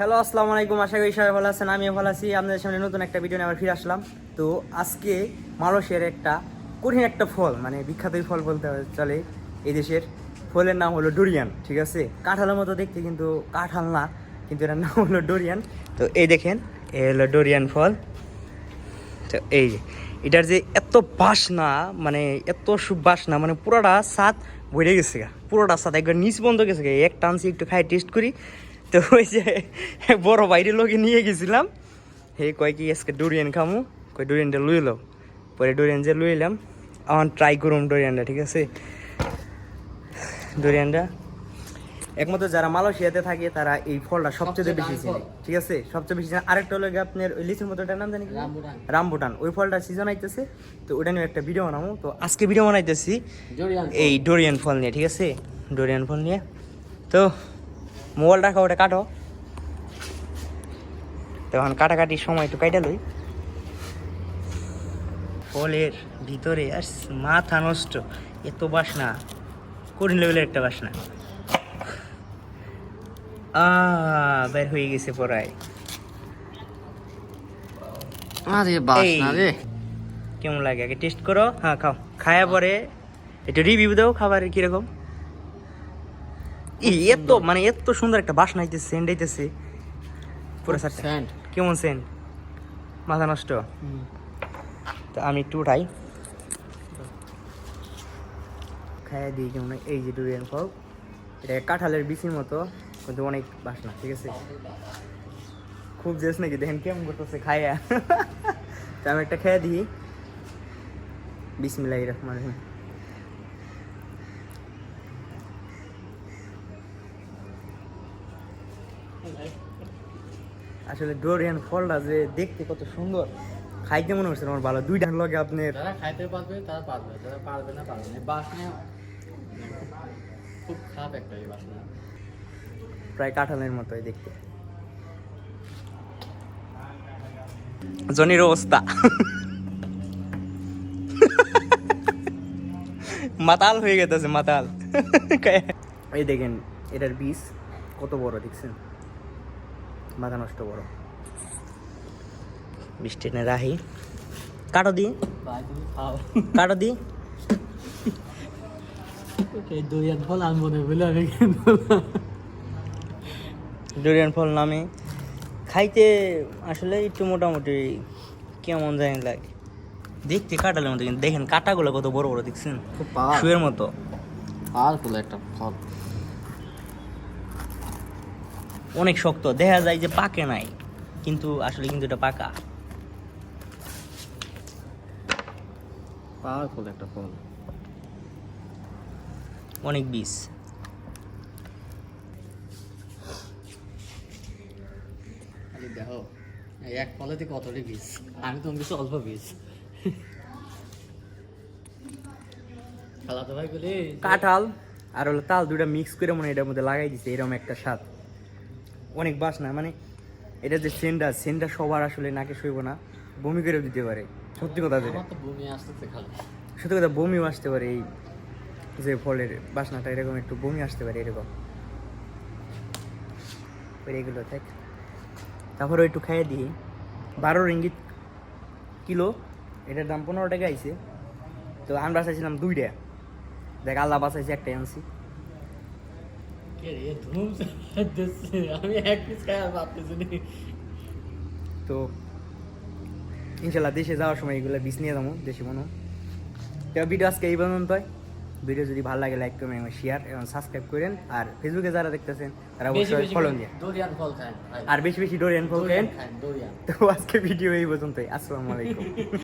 Hello, আসসালামু আলাইকুম। আশা করি সবাই ভালো আছেন, আমিও ভালো আছি। আপনাদের সামনে নতুন একটা ভিডিও নিয়ে আবার ফিরে আসলাম। তো আজকে মালয়েশিয়ার একটা কঠিন একটা ফল, মানে বিখ্যাত ফল বলতে চলে এই দেশের। ফলের নাম হলো ডুরিয়ান, ঠিক আছে? কাঁঠালের মতো দেখতে, কিন্তু কাঁঠাল না, কিন্তু এটার নাম হলো ডুরিয়ান। তো এই দেখেন, এই হলো ডুরিয়ান ফল। তো এই যে এটার যে এত বাসনা, মানে এত সুবাসনা, মানে পুরোটা স্বাদ ভরে গেছে গা, পুরোটা স্বাদ একবার নিচ বন্ধ গেছে গা। এক টানছি একটু খাই টেস্ট করি। তো ওই যে বড় বাইরের লোকে নিয়ে গেছিলাম, হে কয় কি আজকে ডুরিয়ান খামু, কয় ডুরিয়ানটা লুই লো। পরে ডুরিয়ান যে লুই এলাম, আমার ট্রাই করুম ডুরিয়ানটা, ঠিক আছে? ডুরিয়ানটা একমাত্র যারা মালয়েশিয়াতে থাকে তারা এই ফলটা সবচেয়ে বেশি চিনে, ঠিক আছে? সবচেয়ে বেশি চিনে। আরেকটা হলো আপনার ওই লিচুর মতো, ওটার নাম জানি কি? রামবুটান। ওই ফলটা সিজন আইতেছে, তো ওটা নিয়ে একটা ভিডিও বানাবো। তো আজকে ভিডিও বানাইতেছি এই ডোরিয়ান ফল নিয়ে, ঠিক আছে? ডোরিয়ান ফল নিয়ে। তো মোবাইল রাখা, ওটা কাটো। তখন কাটাকাটির সময় একটু কাইটা লই। ফলের ভিতরে আর মাথা নষ্ট, এত বাসনা, কঠিন লেভেলের একটা বাসনা। বের হয়ে গেছে পড়ায়। আরে বাসনা রে, কেমন লাগে আগে টেস্ট করো। হ্যাঁ, খাও। খায়া পরে একটু রিভিউ দাও খাবারের কিরকম। এত মানে এত সুন্দর একটা বাসনা আইতেছে, সেন্ট আইতেছে পুরো সাথে। কেমন সেন্ট, মাথা নষ্ট। তো আমি একটু উঠাই, খাইয়া দিই কেমন। এই যে ডুরিয়ান ফল, এটা কাঁঠালের বিচির মতো, কিন্তু অনেক বাসনা, ঠিক আছে? খুব জেস নাকি, দেখেন কেমন করতেছে খাইয়া। তো আমি একটা খেয়ে দিই। বিসমিল্লাহির রহমানির রহিম। আসলে ডোরিয়ান ফলটা যে দেখতে কত সুন্দর, খাইতে মনে হচ্ছে আমার ভালো। দুইটা লগে আপনার যারা খাইতে পারবে তারা পারবে, যারা পারবে না পারবে না। বাসনা খুব খারাপ একটা এই বাসনা, প্রায় কাঁঠালের মতোই দেখতে। জনির অবস্থা মাতাল হয়ে গেছে, মাতাল। এই দেখেন এটার বীজ কত বড়, দেখছেন? মাথা নষ্ট বড়। বৃষ্টি নে রাহি কাটো দি, ভাই তুমি খাও। কাটো দি। এই ডোরিয়ান ফল আমি মনে বলে আমি ডোরিয়ান ফল নামে খাইতে আসলে একটু মোটামুটি কেমন জানি লাগে দেখতে, কাঁঠালের মতো। কিন্তু দেখেন কাঁটাগুলো কত বড় বড়, দেখছেন? খুব শুয়ের মতো। পাওয়ারফুল একটা ফল, অনেক শক্ত, দেখা যায় যে পাকে নাই, কিন্তু আসলে কিন্তু এটা পাকা। পাওয়ারফুল একটা ফল। অনেক বীজ। দেখো এক ফলেতে কতটি বীজ, আমি তো কিছু অল্প বীজ। খালাতো ভাই বলে কাঁঠাল আর হলো তাল দুটা মিক্স করে মনে হয় এটার মধ্যে লাগাই দিছে, এরকম একটা স্বাদ। অনেক বাসনা, মানে এটা যে সেন্টটা সবার আসলে নাকে সইব না, বমি করে দিতে পারে। সত্যি কথা যেটা, আমার তো বমি আসতেছে খালি। সত্যি কথা, বমিও আসতে পারে। এই যে ফলের বাসনাটা এরকম, একটু বমি আসতে পারে এরকম। এগুলো থাক, তারপরে একটু খাইয়ে দিই। 12 রিঙ্গিত কিলো, এটার দাম 15 টাকা আইছে। তো আমরা চাইছিলাম 2টা, দেখ আল্লাহ বাঁচাইছে, একটাই আনছি। কে রে ধুম দিচ্ছে, আমি এক পিস খাই আর ভাবতেছি না। তো ইনশাল্লাহ দেশে যাওয়ার সময় এগুলো বীজ নিয়ে যাবো, দেশে মনে। তো ভিডিও আজকে এই পর্যন্তই। ভিডিও যদি ভালো লাগে লাইক করবেন এবং শেয়ার এবং সাবস্ক্রাইব করেন। আর ফেসবুকে যারা দেখতেছেন তারা অবশ্যই ফলো দিয়ে, ডোরিয়ান ফল খান, আর বেশি বেশি ডোরিয়ান ফল খান। ডোরিয়ান। তো আজকে ভিডিও এই পর্যন্তই। আসসালামু আলাইকুম।